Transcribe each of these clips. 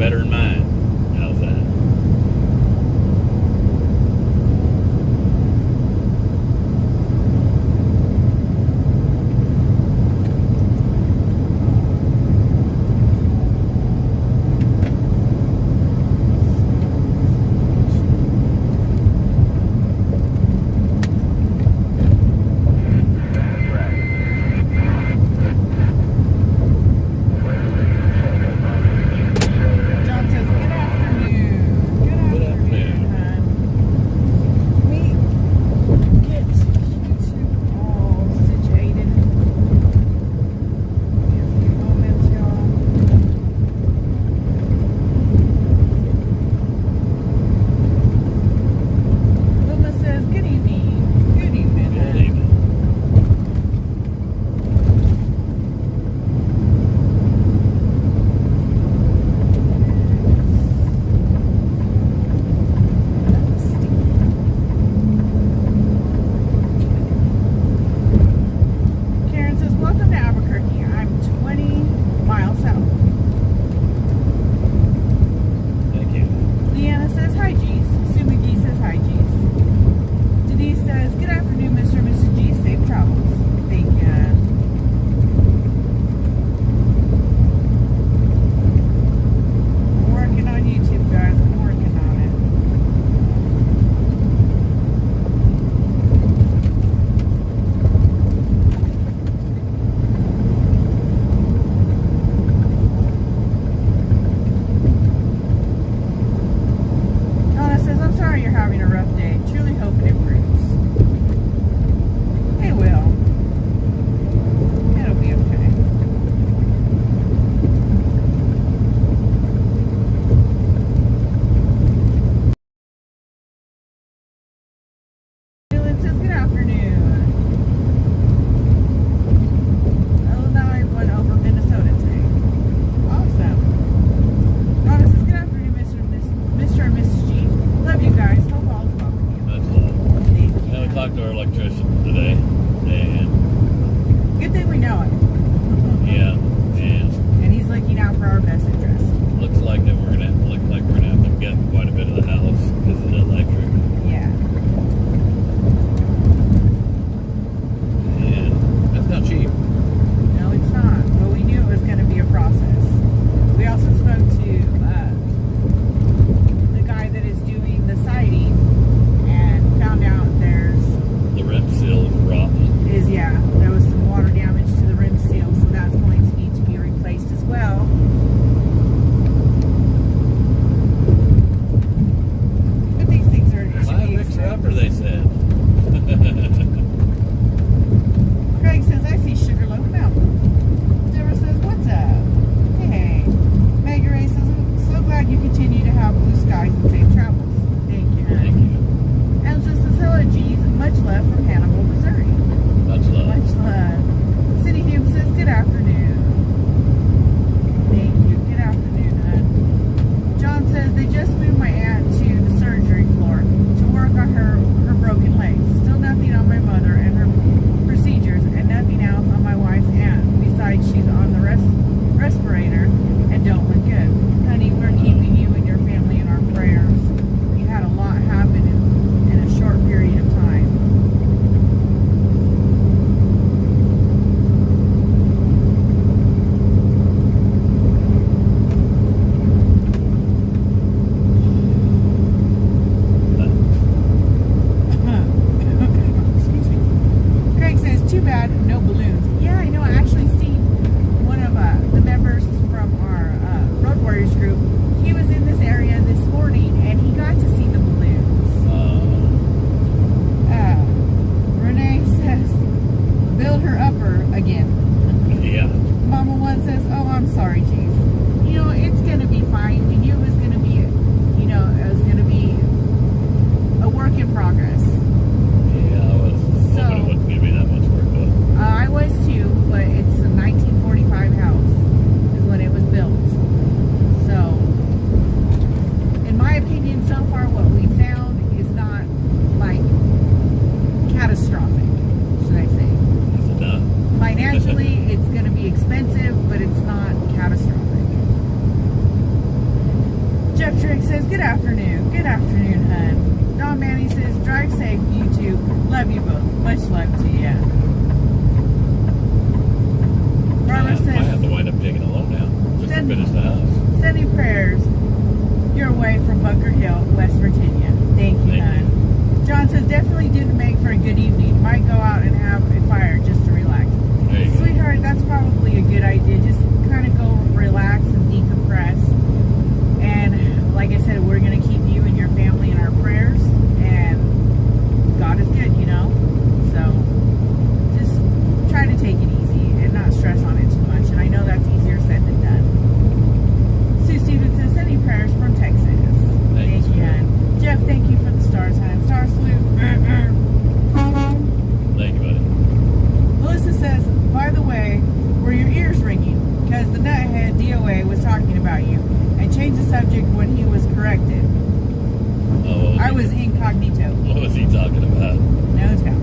better than mine. How's that? But these things are Much luck to you. Barbara I have says, to wind up taking a loan now just to finish the house. sending prayers your way from Bunker Hill, West Virginia. Thank you, hon. John says, definitely didn't make for a good evening. Might go out and have a fire just to relax. Sweetheart, that's probably a good idea. Just kind of go relax and decompress. And like I said, we're going to keep you and your family in our prayers. And God is good, you know? So just try to take it easy and not stress on it too much. And I know that's easier said than done. Sue Stevens says, sending prayers from Texas. Thank you, hon. Jeff, thank you for the stars, hon. Star salute. Thank you, buddy. Melissa says, by the way, were your ears ringing? Because the nuthead DOA was talking about you and changed the subject when he was corrected. Oh, I was incognito. What was he talking about? No tell.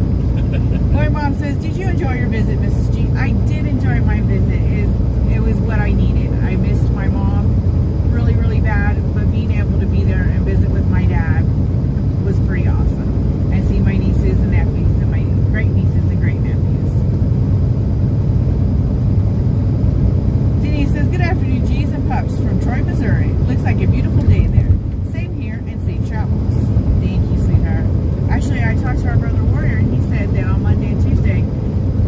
Boy, Mom says, did you enjoy your visit, Mrs. G? I did enjoy my visit. It was what I needed. I missed my mom really, really bad, but being able to be there and visit with my dad was pretty awesome. And see my nieces and nephews and my great nieces and great nephews. Denise says, good afternoon, G's and Pups from Troy, Missouri. Looks like a beautiful day there. Same here and safe travels. Thank you, sweetheart. Actually, I talked to our brother Warrior and he said that on Monday and Tuesday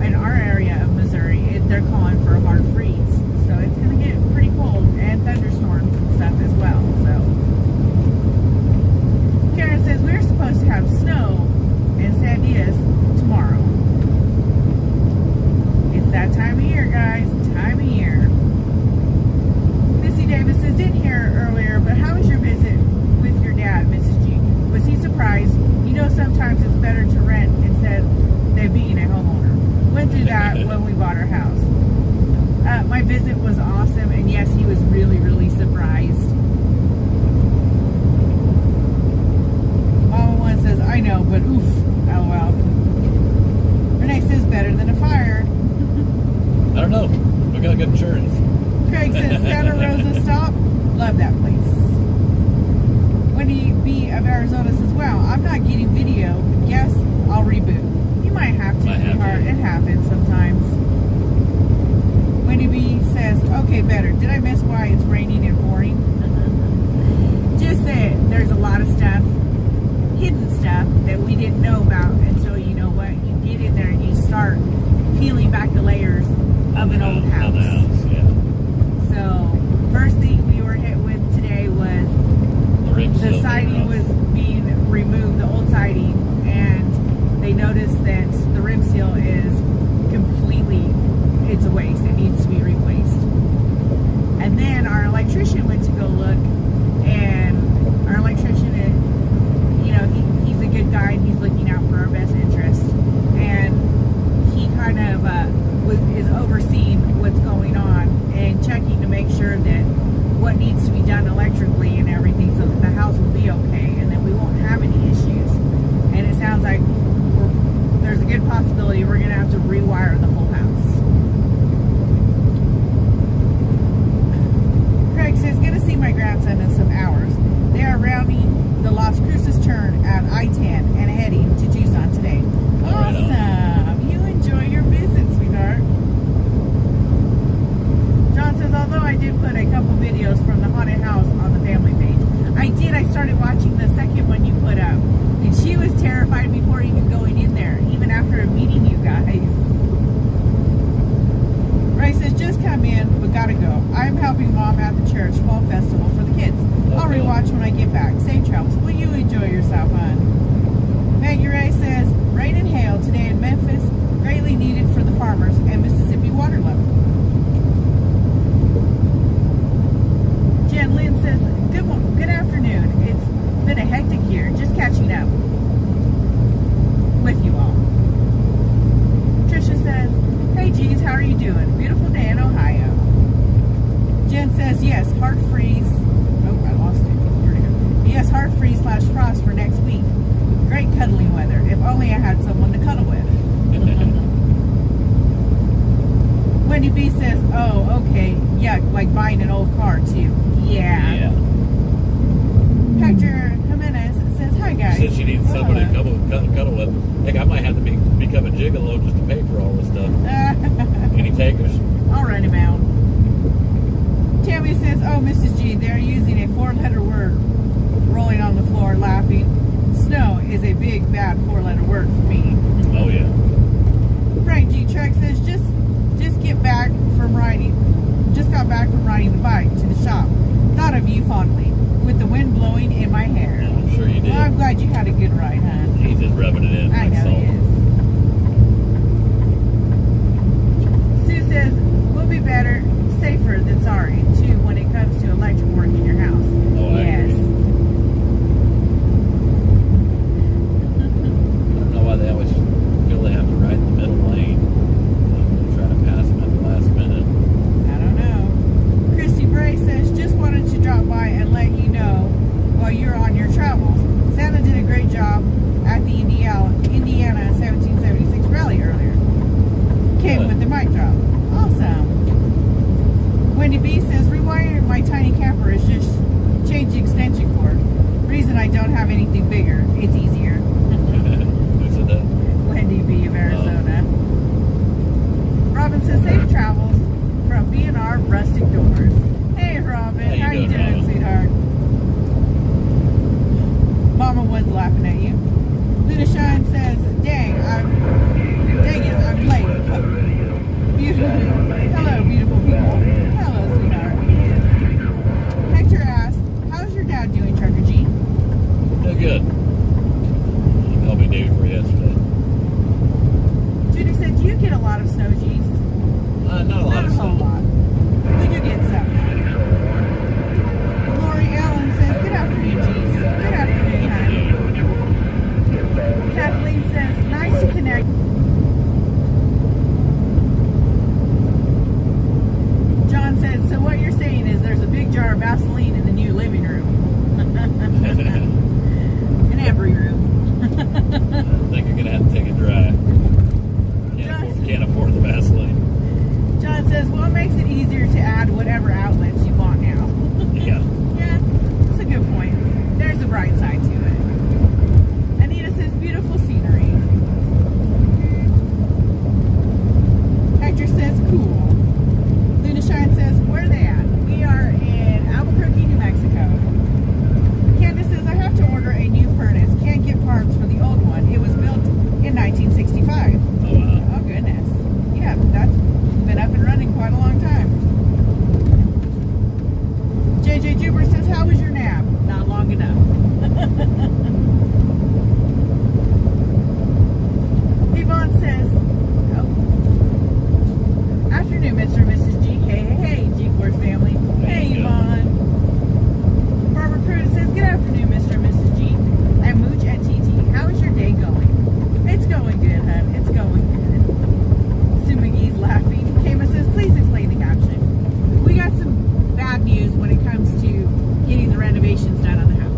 in our area of Missouri, they're calling for a hard freeze. So it's going to get pretty cold and thunderstorms and stuff as well. So Karen says we're supposed to have snow in Sandias tomorrow. It's that time of year, guys. Time of year. Missy Davis says, didn't hear earlier, but how was your visit with your dad, Mrs. G? Was he surprised? You know, sometimes it's better to rent instead of being a homeowner. Went through that when we bought our house. My visit was awesome, and yes, he was really, really surprised. Mama One says, I know, but oof, LOL. Renee says, better than a fire. I don't know. We got good insurance. Craig says, Santa Rosa stop. Love that place. Wendy B of Arizona says, wow, I'm not getting video. Yes, I'll reboot. You might have to, sweetheart. It happens sometimes. Wendy B says, okay, better. Did I miss why it's raining and pouring? Just that there's a lot of stuff, hidden stuff, that we didn't know about until, you know what, you get in there and you start peeling back the layers of an old house. Yeah. So, first thing we were hit with today was the siding was being removed, the old siding, and they noticed that the rim seal is completely, it's a waste. It needs to be replaced. And then our electrician went to go look, and our electrician, you know, he's a good guy, and he's looking out for our best interest. And he kind of is overseeing what's going on and checking to make sure that what needs to be done electrically and everything, so that the house will be okay and that we won't have any issues. And it sounds like there's a good possibility we're going to have to rewire the whole house. Craig says, going to see my grandson in some hours. They are rounding the Las Cruces turn at I-10 and heading to Tucson today. Awesome. You enjoy your visit, sweetheart. John says, although I did put a couple videos from the haunted house on the family page. I did. I started watching the second one you put up. And she was terrified before even going in there, even after meeting you guys. Ray says, just come in, but gotta go. I'm helping Mom at the church fall festival for the kids. I'll rewatch when I get back. Safe travels. Will you enjoy yourself, hon? Maggie Ray says, rain and hail today in Memphis, greatly needed for the farmers and Mississippi water level. Jen Lynn says, good afternoon. It's been a hectic year, just catching up with you all. Tricia says, hey G's, how are you doing? Beautiful day in Ohio. Jen says, yes, hard freeze. Oh, I lost it. Here we go. Yes, hard freeze / frost for next week. Great cuddling weather. If only I had someone to cuddle with. Wendy B says, oh, okay. Yeah, like buying an old car too. Yeah. Hector Jimenez says, hi guys. She said she needs somebody to cuddle with. Heck, I might have to become a gigolo just to pay for all this stuff. Any takers? I'll run him out. Tammy says, oh, Mrs. G, they're using a 4-letter word, rolling on the floor, laughing. Snow is a big, bad 4-letter word for me. Oh, yeah. Frank G. Trek says, just got back from riding the bike to the shop. Thought of you fondly, with the wind blowing in my hair. Yeah, I'm sure you did. Well, I'm glad you had a good ride, huh? He's just rubbing it in. I like know salt. he is. Sue says, we'll be better, safer than sorry, too, when it comes to electric work in your house. Oh, I yes. agree. I don't know why they always feel they have to ride in the middle lane. And try to pass them at the last minute. I don't know. Christy Bray says, just wanted to drop by and let you know while you're on your travels. Santa did a great job at the Indiana 1776 rally earlier. Came with the mic drop. Awesome. Wendy B says, rewiring my tiny camper is just change the extension cord. Reason I don't have anything bigger. It's easier. Who said that? Wendy B of Arizona. Robin says, safe travels from B&R Rustic Doors. Hey, Robin. How you doing, Robin? sweetheart? Mama was laughing at you. Luna Shine says, dang it, I'm late. Beautiful. Hello, beautiful people. Hello, sweetheart. Hector asked, how's your dad doing, Trucker G? They're good. He called me day before yesterday. Judy said, do you get a lot of snow, G's? Not a lot Not of a whole snow. lot. We do get some. Lori Allen says, good afternoon, G's. Good afternoon, honey. Kathleen says, nice to connect. John said, so what you're saying is there's a big jar of Vaseline in the new living room. In every room. I think you're going to have to take it dry. Can't afford the Vaseline. John says, well, it makes it easier to add whatever outlets you want now. Yeah. Yeah, that's a good point. There's a bright side to it. Anita says, beautiful scenery. Hector says, cool. Luna Shine says, where are they at? We are in Albuquerque, New Mexico. Candace says, I have to order a new furnace. Can't get parts for the old one. It was built in 1965. Oh, wow. Oh, goodness. Yeah, that's been up and running quite a long time. JJ Juber says, how was your nap? Not long enough. Yvonne says, oh, afternoon, Mr. and Mrs. G. Hey, G-Force family. Hey, Yvonne. Barbara Pruitt says, good afternoon, Mr. and Mrs. G. I'm Mooch at TT. How is your day going? It's going good, hon. It's going good. Sue McGee's laughing. Kama says, please explain the caption. We got some bad news when it comes to getting the renovations done on the house.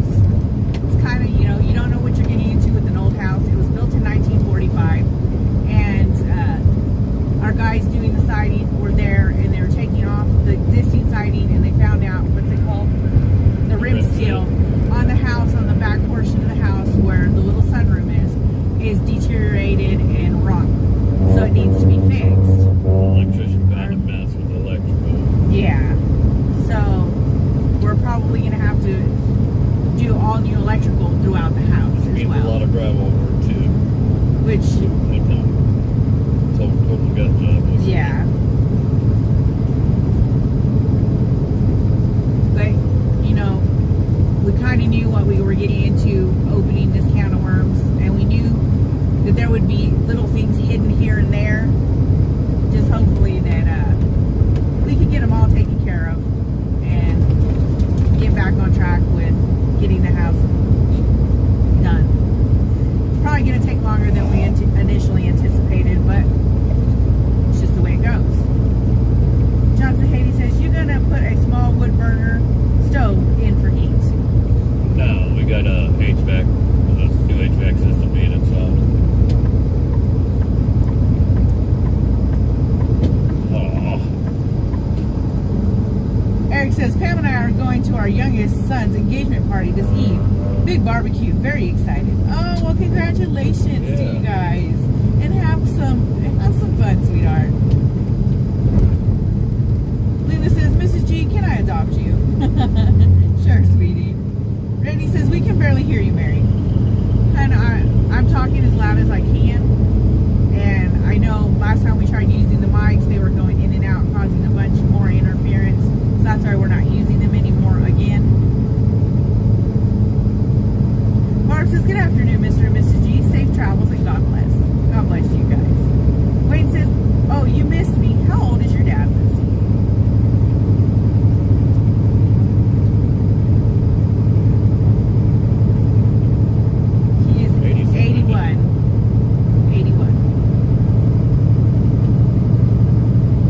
It's kind of, you don't know what you're getting into with an old house. It was built in 1945, and our guys doing the siding were there, and they were taking off the existing siding, and they found out, what's it called? The rim seal on the house, on the back portion of the house where the little sunroom is deteriorated and rotten. So it needs to be fixed. The electrician found a mess with the electrical. Yeah. So we're probably going to have to do all new electrical throughout the house as Means a lot well. of drywall work, too. Which, Total gut job. yeah. But, we kind of knew what we were getting into opening this can of worms, and we knew that there would be little things hidden here and there. Just hopefully that we could get them all taken care of and get back on track with getting the house done. Probably going to take longer than we initially anticipated, but it's just the way it goes. Johnson Haiti says, you're going to put a small wood burner stove in for heat. No, we got a HVAC, a new HVAC system being installed. Eric says, Pam and I are going to our youngest son's engagement party this eve. Big barbecue. Very excited. Oh, well, congratulations to you guys. And have some fun, sweetheart. Luna says, Mrs. G, can I adopt you? Sure, sweetie. Randy says, we can barely hear you, Mary. And I'm talking as loud as I can. And I know last time we tried using the mics, they were going in and out, causing a bunch more interference. So that's why we're not using them anymore again. Barb says, good afternoon, Mr. and Mrs. G. Safe travels and God bless. God bless you guys. Wayne says, oh, you missed me. How old is your dad? Let's see. He is 81. 81.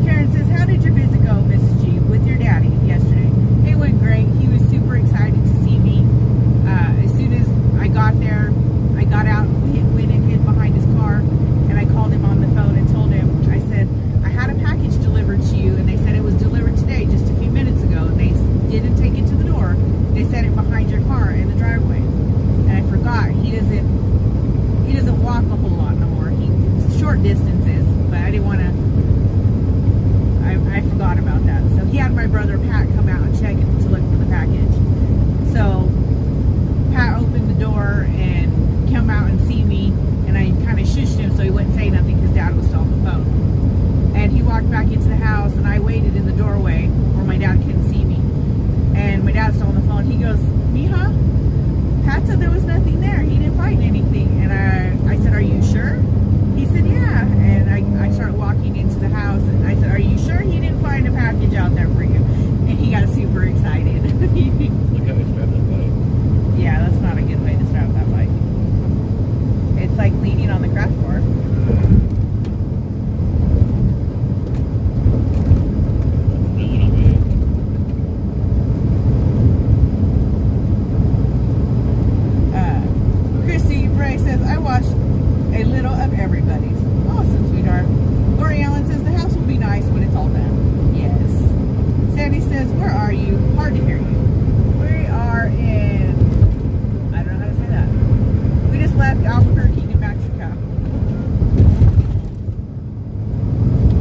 Karen says, how did your visit go, Mrs. G, with your daddy yesterday? It went great. He was super excited to see me. As soon as I got there, I got out, went and hid behind his car, and I called him on the phone and told him, I said, I had a package delivered to you, and they said it was delivered today, just a few minutes ago, and they didn't take it to the door. They set it behind your car in the driveway. And I forgot, he doesn't walk a whole lot no more. It's short distances, but I didn't want to, I forgot about that. So he had my brother Pat come out and check it to look for the package. So Pat opened the door and come out and see me, and I kind of shushed him so he wouldn't say nothing because Dad was still on the phone. And he walked back into the house, and I waited in the doorway where my dad couldn't see me. And my dad's still on the phone. He goes, Mija, Pat said there was nothing there. He didn't find anything. And I said, are you sure? He said, yeah. And I started walking into the house, and I said, are you sure he didn't find a package out there for you? And he got super excited. Look how he strapped that bike. Yeah, that's not a good way to strap that bike. It's like leaning on the crash bar. Christy Bray says, I watched a little of everybody's. Awesome, sweetheart. Lori Allen says, the house will be nice when it's all done. Yes. Sandy says, where are you? Hard to hear you. We are in, I don't know how to say that. We just left Albuquerque, New Mexico.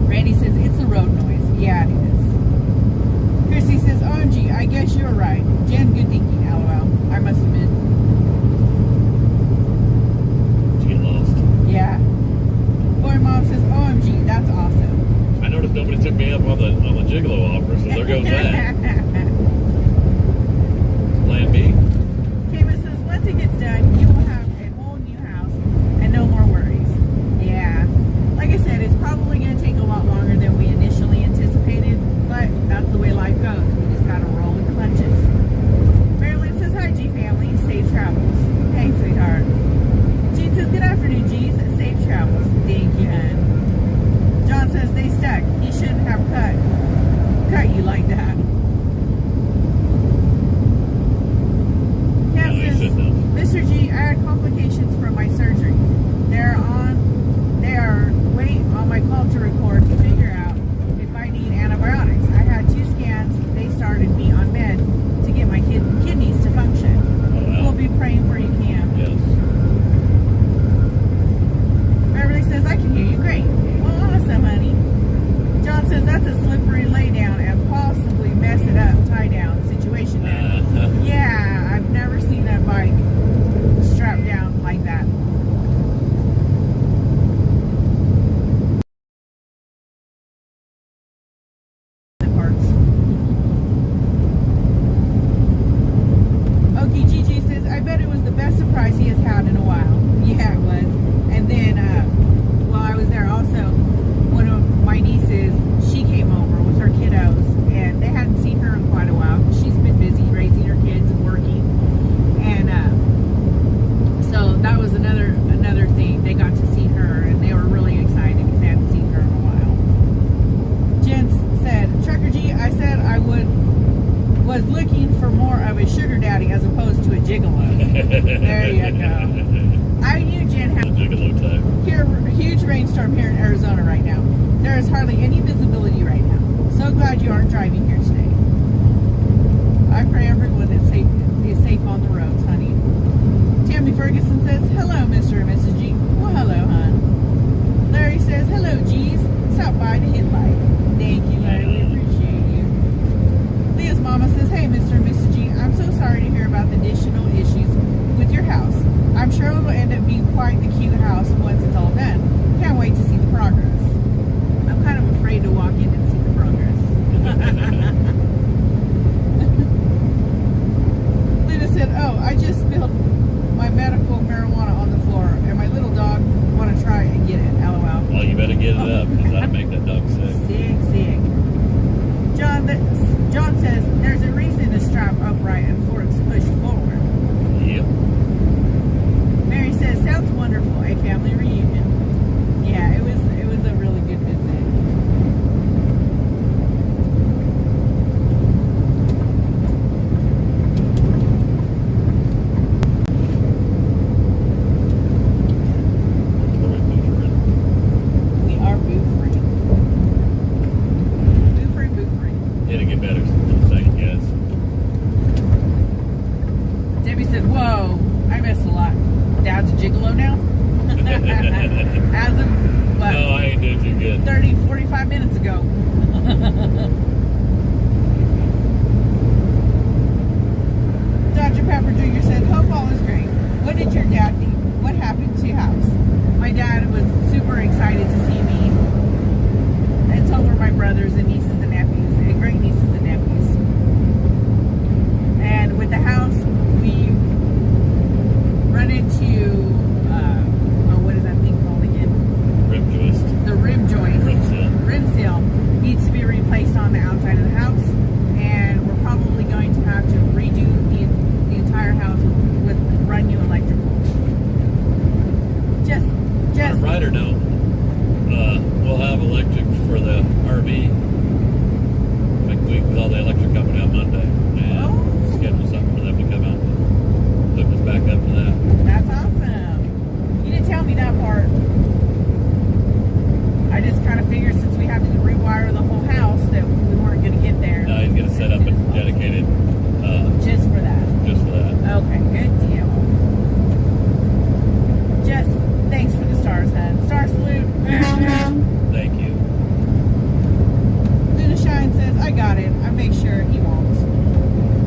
Randy says, it's the road noise. Yeah, it is. Christy says, OMG, I guess you're right. Jen, good thinking, LOL. I must admit. Did you get lost? Yeah. Boy, Mom says, OMG, that's awesome. I noticed nobody took me up on the Gigolo offer, so there goes that. Plan B. Kayla says, once it gets done, you will have a whole new house and no more worries. Yeah. Like I said, it's probably going to take a lot longer than we initially anticipated, but that's the way life goes. We just got to roll with the punches. Marilyn says, hi, G family. Safe travels. Hey, sweetheart. Jean says, good afternoon, G's. Safe travels. Thank you, hon. John says, they stuck. He shouldn't have cut you like that. Cat says, Mr. G, I had complications from my surgery. They are waiting on my culture report to figure out if I need antibiotics. I had 2 scans. They started me on meds to get my kidneys to function. Oh, wow. We'll be praying for you, Cam. Yes. Beverly says, I can hear you great. Well, awesome, honey. John says, that's a slippery lay down and possibly mess it up, tie down situation there. Yeah, I've never seen a bike strapped down like that. The parts. Okay, Gigi says, I bet it was the best surprise he has had in a while. Yeah, it was. And then, while I was there also, one of my nieces, she came over with her kiddos, and they hadn't seen her in quite a while. She's been busy raising her kids and working, and so that was another thing. They got to see her, and they were really excited because they hadn't seen her in a while. Jen said, Trucker G, I said I was looking for more of a sugar daddy as opposed to a gigolo. There you go. I knew Jen had Gigolo type. here a huge rainstorm here in Arizona right now. There is hardly any visibility right now. So glad you aren't driving here today. I pray everyone is safe on the roads, honey. Tammy Ferguson says, hello, Mr. and Mrs. G. Well, hello, hon. Larry says, hello, G's. Stop by to hit like. Thank you, Larry. We appreciate you. Leah's mama says, hey, Mr. and Mrs. G. I'm so sorry to hear about the additional issues with your house. I'm sure it will end up being quite the cute house once it's all done. Can't wait to see the progress. I'm kind of afraid to walk in and see the progress. Luna said, oh, I just spilled my medical marijuana on the floor, and my little dog want to try and get it. LOL. Well, you better get it up, because that'll make that dog sick. Sick. John says, there's a reason to strap upright and forks push forward. Yep. Mary says, sounds wonderful, a family reunion. Yeah, it was a really good visit. We are boofering. Boofering. It'll get better in a second, guys. Debbie said, whoa, I missed a lot. Dad's a gigolo now? As of, what? No, I ain't doing too good. 30, 45 minutes ago. Dr. Pepper Jr. said, hope all is great. What did your dad think? What happened to your house? My dad was super excited to see me. And so were my brothers and nieces and nephews, and great nieces and nephews. And with the house, we run into, what is that thing called again? Rim joist. The rim joist. Rim seal. Rim seal needs to be replaced on the outside of the house, and we're probably going to have to redo the entire house with brand new electrical. Just. On a brighter note, we'll have electric for the RV. With all the electric company on Monday, and schedule something for them to come out and hook us back up to that. That's awesome. You didn't tell me that part. I just kind of figured since we had to rewire the whole house that we weren't going to get there. No, he's going to set up a dedicated. Just for that. Just for that. Okay, good deal. Just thanks for the stars, hon. Star salute. Thank you. Luna Shine says, I got it. I make sure he won't.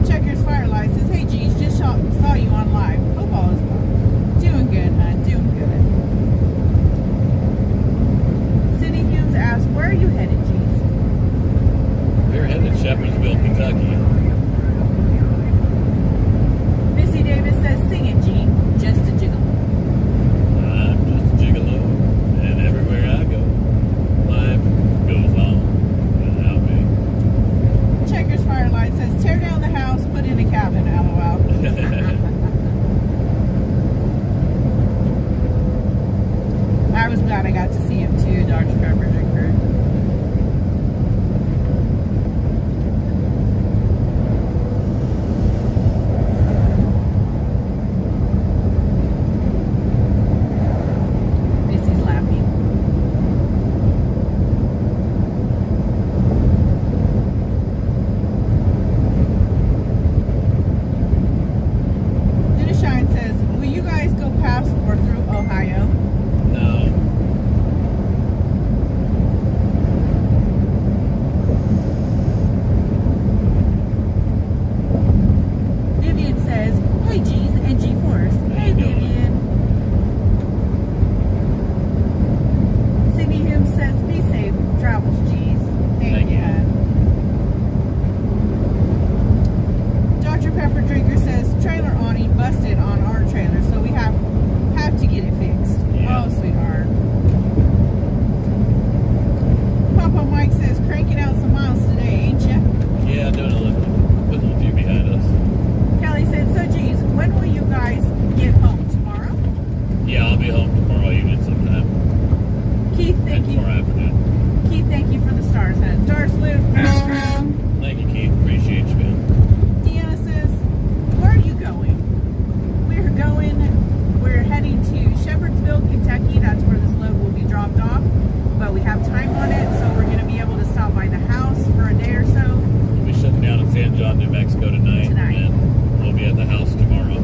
Checkers Firelight says, hey, geez, just saw you on live. Hope all is well. Doing good, hon. Doing good. Cindy Hughes asks, where are you headed, geez? We're headed to Shepherdsville, Kentucky. Missy Davis says, sing it, G. Just a jiggle. I'm just a gigolo, and everywhere I go, life goes on without me. Checkers Firelight says, tear down the house, put in a cabin, LOL. I was glad I got to see him too, Dr. Pepper Drinker. Missy's laughing. Luna Shine says, will you guys go past or through Ohio? No. Vivian says, hey G's and G-Force. Hey Vivian. Cindy Hume says, be safe. Travels G's. Thank you. Dr. Pepper Drinker says, trailer awning busted on our trailer, so we have to get it fixed. Yeah. Oh, sweetheart. Papa Mike says, cranking out some miles today, ain't ya? Yeah, doing putting a few behind us. Kelly said, so geez, when will you guys get home? Tomorrow? Yeah, I'll be home tomorrow evening sometime. Keith, thank you. Tomorrow afternoon. Keith, thank you for the stars, hon. Star salute. Thank you, Keith. Appreciate you, man. Deanna says, where are you going? We're heading to Shepherdsville, Kentucky. That's where this load will be dropped off. But we have time on it, so we're going to be able to stop by the house for a day or so. We'll be shutting down in San John, New Mexico tonight. And we'll be at the house tomorrow.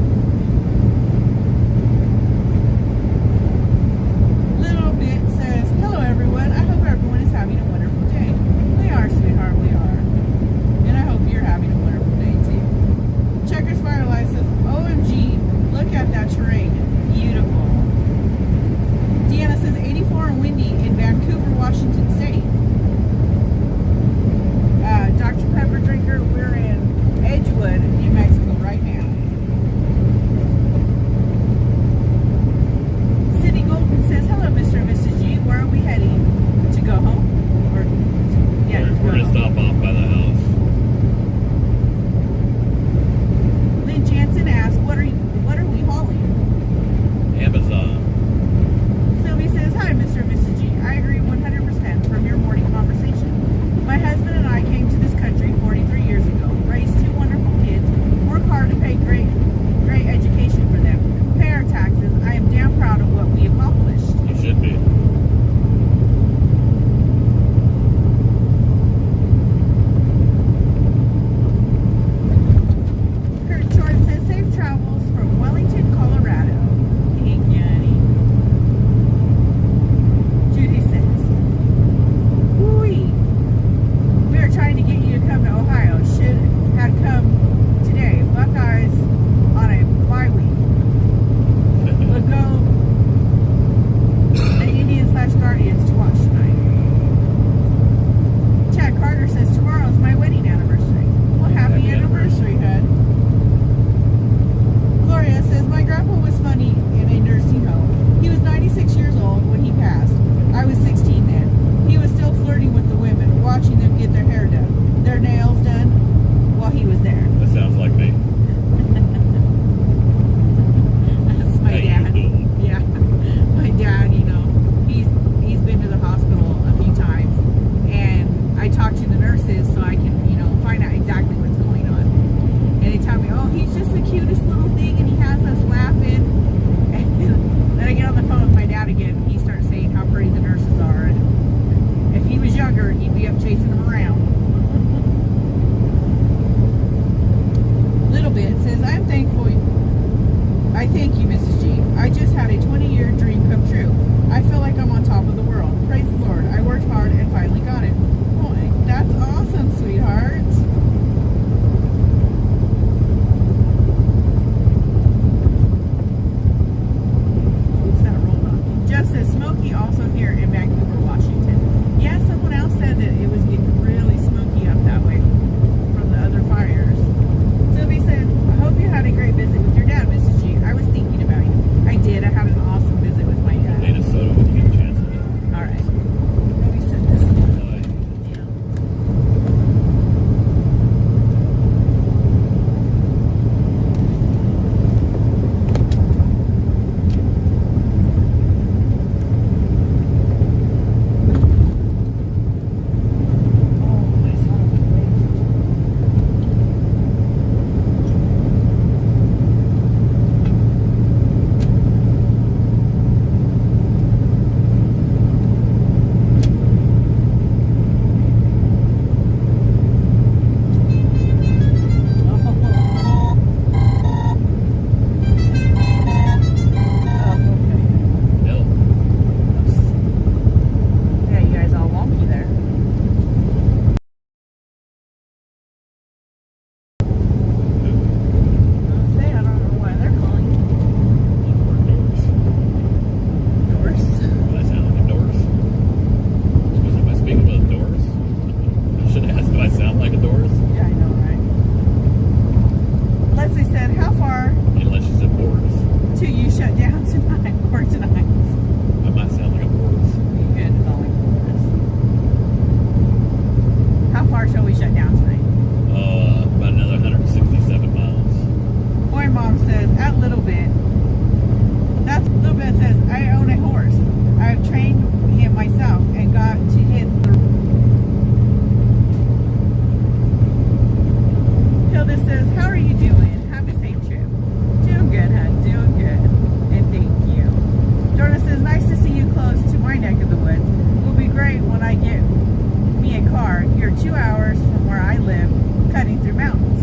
2 hours from where I live, cutting through mountains.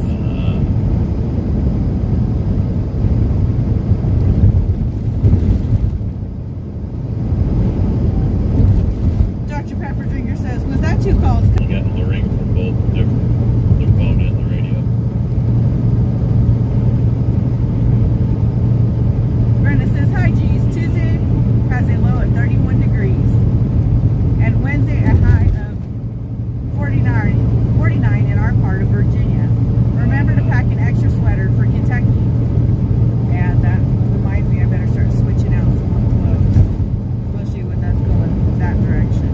Dr. Pepper Drinker says, was that 2 calls? You got the ring from both the phone and the radio. Brenda says, hi G's. Tuesday has a low at 31 degrees. And Wednesday a high of 49 in our part of Virginia. Remember to pack an extra sweater for Kentucky. And that reminds me I better start switching out some more clothes. Especially with us going that direction.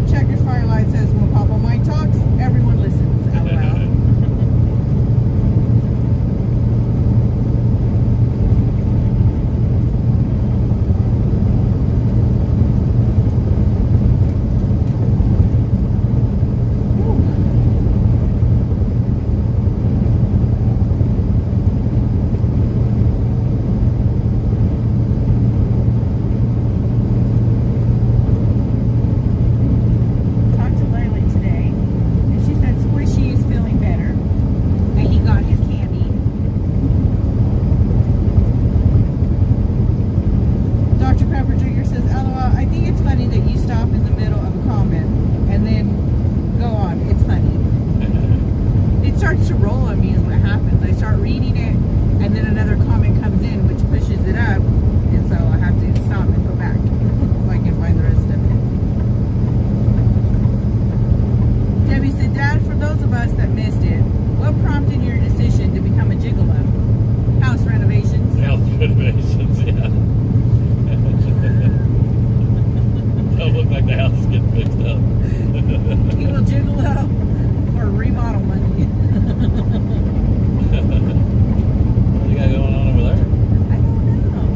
Checkers Firelight says, when Papa Mike talks, everyone listens. LOL. To roll on me is what happens. I start reading it and then another comment comes in which pushes it up, and so I have to stop and go back so I can find the rest of it. Debbie said, Dad, for those of us that missed it, what prompted your decision to become a gigolo? House renovations? House renovations, yeah. Don't look like the house is getting fixed up. You will gigolo for remodel money. What do you got going on over there? I don't know.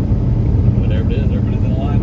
Whatever it is, everybody's in line